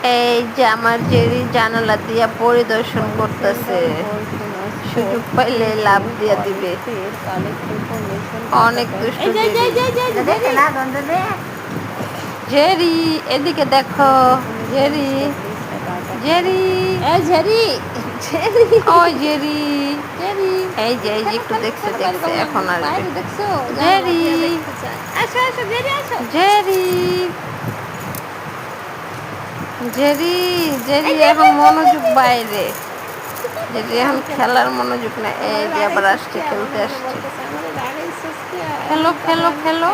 এই যে আমার জেরি জানালা দিয়া পরিদর্শন করতেছে, সুযোগ পাইলে লাভ দিয়া দিবে। অনেক দুষ্ট জেরি। জেরি এদিকে দেখো, জেরি জেরি ঝেরি ওই জেরি জেরি এই যে একটু দেখছে এখন আসবে। দেখছো জেরি আসো আসো জেরি আসো জেরি জেরি জেরি এখন মনোযোগ বাইরে, জেরি এখন খেলার মনোযোগ না। এই যে আবার আসছে, খেলতে আসছে। খেলো খেলো খেলো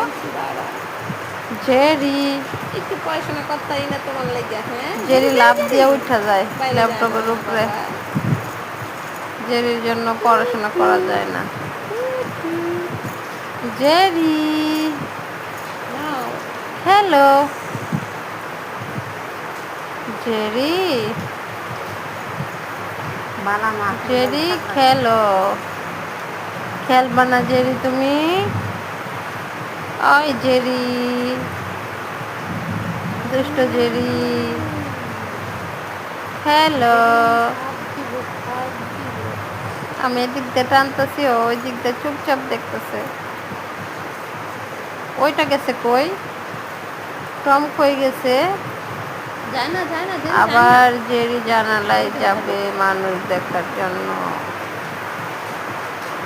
জেরি। একটু পড়াশোনা করতেই না তোমার লাগে। হ্যাঁ জেরি লাফ দিয়ে উঠা যায় ল্যাপটপের উপরে। জেরির জন্য পড়াশোনা করা যায় না। জেরি হ্যালো জেরি জেরি খেলো, খেলবা না জেরি তুমি? ওই জেরি দুষ্ট জেরি হ্যালো। আমি এদিক দিয়ে টানতেছি, ওই দিক দিয়ে চুপচাপ দেখতেছে। ওইটা গেছে কই? টম কই গেছে? যায় না আবার জেরি জানালায় যাবে মানুষ দেখার জন্য।